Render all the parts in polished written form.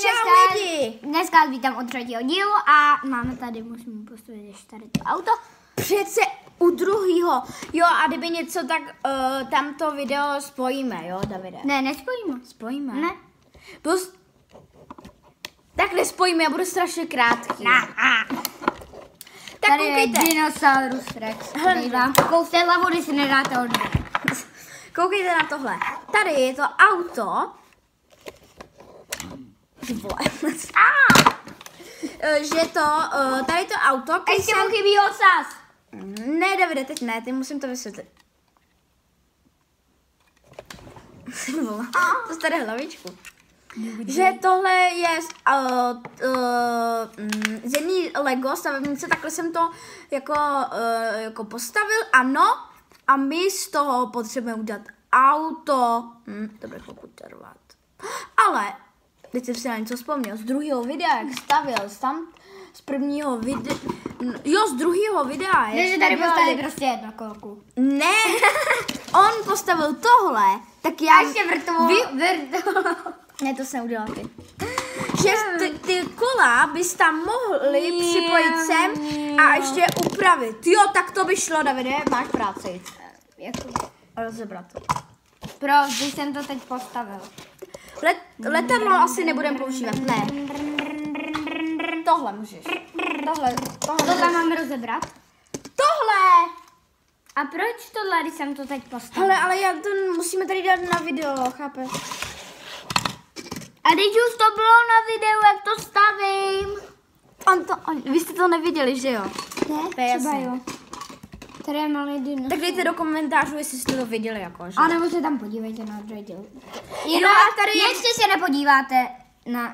Čau lidi! Dneska vás vítám od třetího dílu a máme tady, musím postavit ještě tady to auto. Přece u druhýho. Jo, a kdyby něco, tak tamto video spojíme, jo, Davide? Ne, nespojíme. Spojíme? Ne. Tak nespojíme, já budu strašně krátký. Tak Tady koukejte. je dinosaurus Rex. Dej vám kousek hlavu, když si nedáte odběr. Koukejte na tohle. Tady je to auto. Ty vole. Že to, tady to auto, když Ještě mu chybí ocas. Ne, Davide, teď ne, ty musím to vysvětlit. To tady hlavičku. Že tohle je z jedný Lego stavebnice, takhle jsem to jako postavil, ano, a my z toho potřebujeme udělat auto. To bude chvilku trvat. Ale, teď jsem si na něco vzpomněl, z druhého videa, jak stavil, tam z prvního videa, jo, z druhého videa. Takže tady postavili prostě jedno kolku. Ne, on postavil tohle, tak já... A ještě vrtovou. Ne, to jsem udělala ty. Že ty kola bys tam mohli připojit sem a ještě upravit. Jo, tak to by šlo, Davide, máš práci. Rozebrat to. Když jsem to teď postavil. Letadlo asi nebudeme používat, ne. Tohle můžeš. Tohle máme rozebrat. Tohle! A proč tohle, když jsem to teď postavil? Hele, ale já to musíme tady dát na video, chápeš? A když už to bylo na videu, jak to stavím. Vy jste to neviděli, že jo? Ne, To je třeba jasný. jo. Tady je malý dinosaurus. Tak dejte do komentářů, jestli jste to viděli, jako, že? A nebo se tam podívejte na druhý díl. Jo, a tady je... Ještě se nepodíváte na...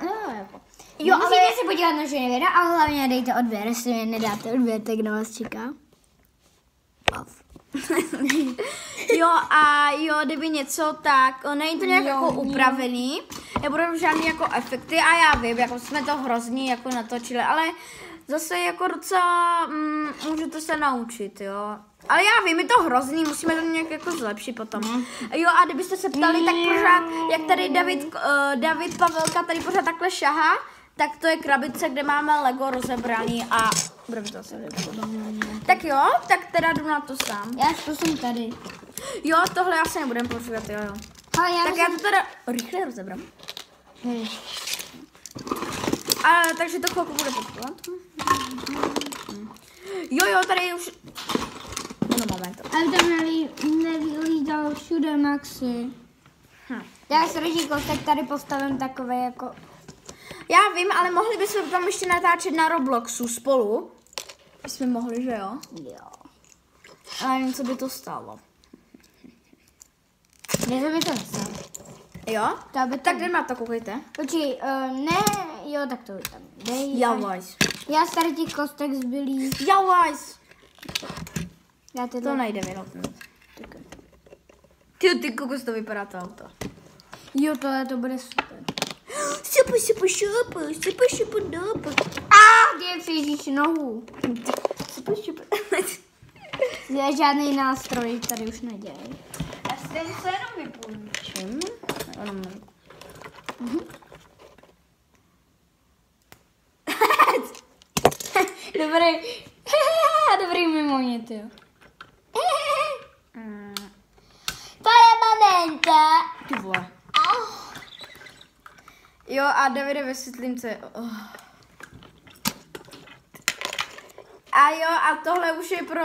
Jo, musíte se podívat na všechny videa a hlavně dejte odběr. Jestli mě nedáte odběr, tak kdo vás čeká? Jo, a jo, kdyby něco, tak není to nějak jako upravený, nebudou žádný jako efekty a já vím, jako jsme to hrozný jako natočili, ale zase jako docela můžete se naučit, jo. Ale já vím, je to hrozný, musíme to nějak jako zlepšit potom. Jo, a kdybyste se ptali, tak pořád, jak tady David Pavelka tady pořád takhle šahá, tak to je krabice, kde máme Lego rozebraný a budeme to asi tak jo, tak teda jdu na to sám. Já zkusím tady. Jo, tohle asi nebudem používat, jo. Tak já to teda rychle rozebrám. Takže to chvilku bude potřebovat. Jo, tady už... No, moment. Aby tam nevylídal všude Maxi. Já s Režíkou tak tady postavím takové jako... Já vím, ale mohli bychom tam ještě natáčet na Robloxu spolu. Jsme mohli, že jo? Jo. Ale nevím, co by to stálo. Něco by to nestalo. Jo? Tak jdeme na to, koukejte. Počkej, ne, jo, tak to tam dej. Javajs. Já z tady těch kostek zbylý. Javajs. Já To nejde vyrovnat. Ty kokos, to vypadá to auto. Jo, tohle to bude super. Super, dope. Kde přežíš nohu? Super. Je žádný nástroj, tady už nedělej. Já si tady se jenom vypůjčím. Dobrý mimo mě, ty. To je momenta. Ty vole. Jo, a Davide, vysvětlím, co je. A jo, a tohle už je pro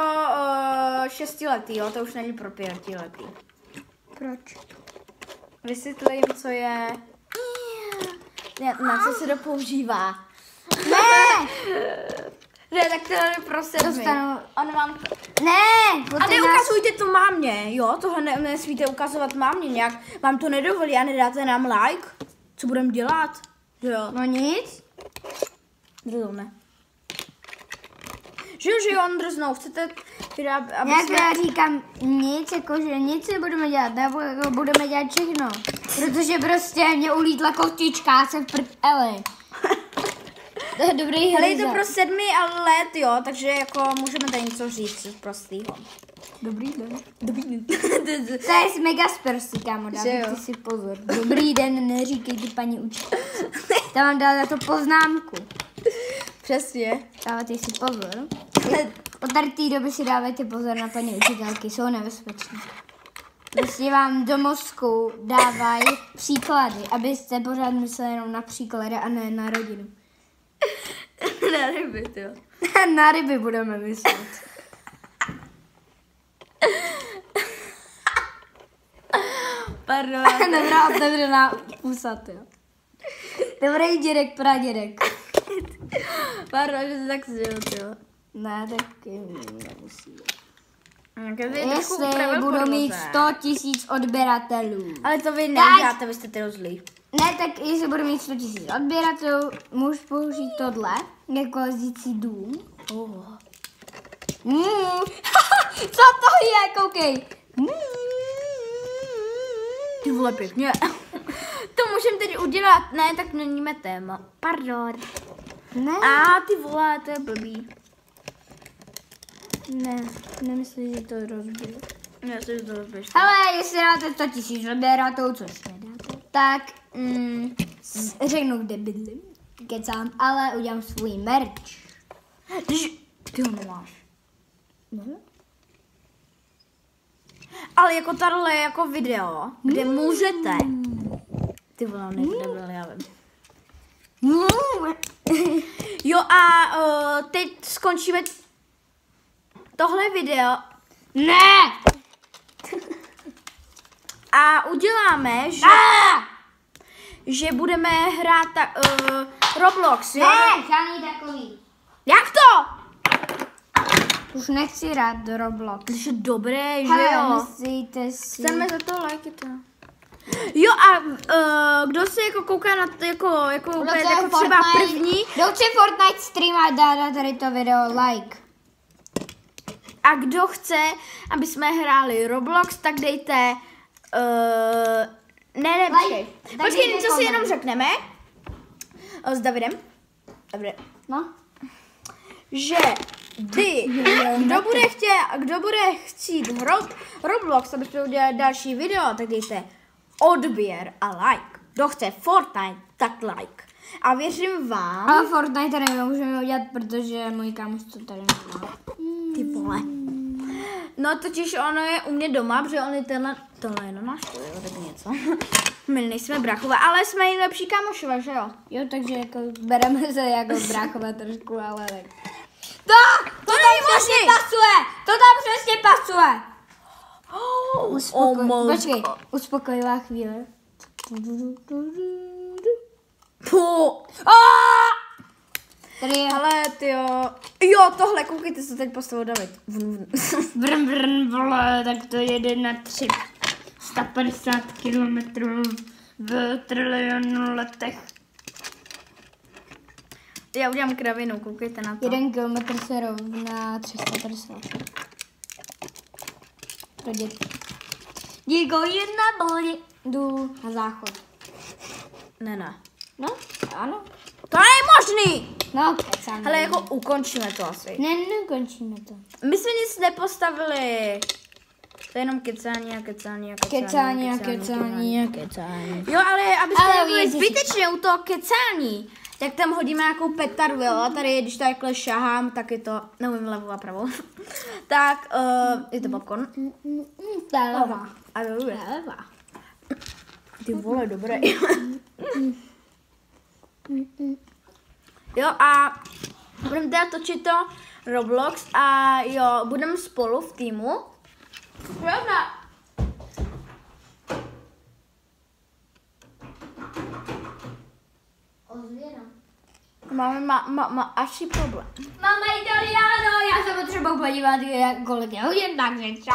6letý, jo, to už není pro 5letý. Proč? Vysvětlím, co je. Na co se to používá. Ne, tak to je pro 7. On vám... Ne, A neukazujte to mámě, jo, tohle nesmíte ukazovat mámě nějak. Vám to nedovolí a nedáte nám like. Co budeme dělat? Jo. No nic. Drzou, Že jo, on drznou. Chcete, aby Jak já říkám nic, jakože nic nebudeme dělat, nebo jako budeme dělat všechno. Protože prostě mě ulítla kostička, já jsem v prdeli. Dobrý hele, je to pro 7 let, jo, takže jako můžeme tady něco říct prostýho. Dobrý den. Dobrý den. To je z Megaspersy, kámo, dávejte si pozor. Dobrý den, neříkejte paní učitelce. Tam vám dala za to poznámku. Přesně. Dávajte si pozor. Od tady té doby si dávajte pozor na paní učitelky, jsou nebezpečné. Prostě vám do mozku dávají příklady, abyste pořád mysleli jenom na příklady a ne na rodinu. Na ryby, jo. Na ryby budeme myslet. Pardon. Dobrá otevřená úsa, jo. Dobrý dědek, pradědek. Pardon, že se tak zděl, jo. Ne, tak nemusí. Jestli budu mít 100 000 odběratelů. Ale to vy neuděláte, vy jste ty zlí. Ne, tak jestli budu mít 100 000 odběratelů, můžu použít tohle jako jezdící dům. Co to je, koukej. Ty vole, pěkně. To můžeme teď udělat. Ne, tak měníme téma. Pardon. Ne. A ty vole, to je blbý. Ne, nemyslím, že to rozbiju. Já si to rozběž. Ale jestli dáte 100 000 odběratelů, což nedáte, tak řeknu, kde bydlím. Kecám, ale udělám svůj merch. Ty ho nemáš. Ne? Ale jako tahle jako video, kde můžete. Ty vole, nebyl, já vím. Jo a teď skončíme tohle video. Ne! A uděláme, že budeme hrát Roblox, jo? Ne, žádný takový. Jak to? Už nechci hrát do Roblox. To je dobré, že Hele, jo? myslíte si... Chceme za to lajky to. Jo a kdo se jako kouká na to jako třeba první. Kdo chce Fortnite stream a dá tady to video like. A kdo chce, aby jsme hráli Roblox, tak dejte... ne, počkej. Počkej, co si jenom řekneme. S Davidem. Dobře. No. Že kdo bude chtít Roblox, abyste udělali další video, tak dejte odběr a like. Kdo chce Fortnite, tak like. A věřím vám... Ale Fortnite tady nemůžeme udělat, protože můj kámoš to tady nemá. Ty vole. No totiž ono je u mě doma, protože on je tohle je na náš, tak něco. My nejsme bráchové, ale jsme nejlepší kámošové, že jo? Jo, takže jako bereme se jako bráchové trošku, ale tak. To není možný! Pasuje! To tam přesně pasuje! Počkej, uspokojivá chvíle. Tady je... Ale tyjo. Jo, tohle, koukejte, co teď postavil David. Vrn, vole, tak to jede na 350 kilometrů v trilionu letech. Já udělám kravinu, koukejte na to. 1 kilometr se rovná 350. Pro děti. Díko, jedna bolí. Jdu na záchod. Ne. No, ano. To není možný! No, kecám. Hele, jako ukončíme to asi. Ne, nekončíme to. My jsme nic nepostavili. To je jenom kecání. Jo, ale abyste byli zbytečně u toho kecání, tak tam hodíme nějakou petardu, jo? A tady, když takhle šahám, tak je to, neumím levou a pravou. Tak, je to popcorn. To je levá. A levá. Ty vole, dobré. Jo a budeme teda točit to Roblox a jo, budeme spolu v týmu. Pravda. Máme asi problém. Mama italiano, já se potřebuji podívat, kolik je hodin, takže čau.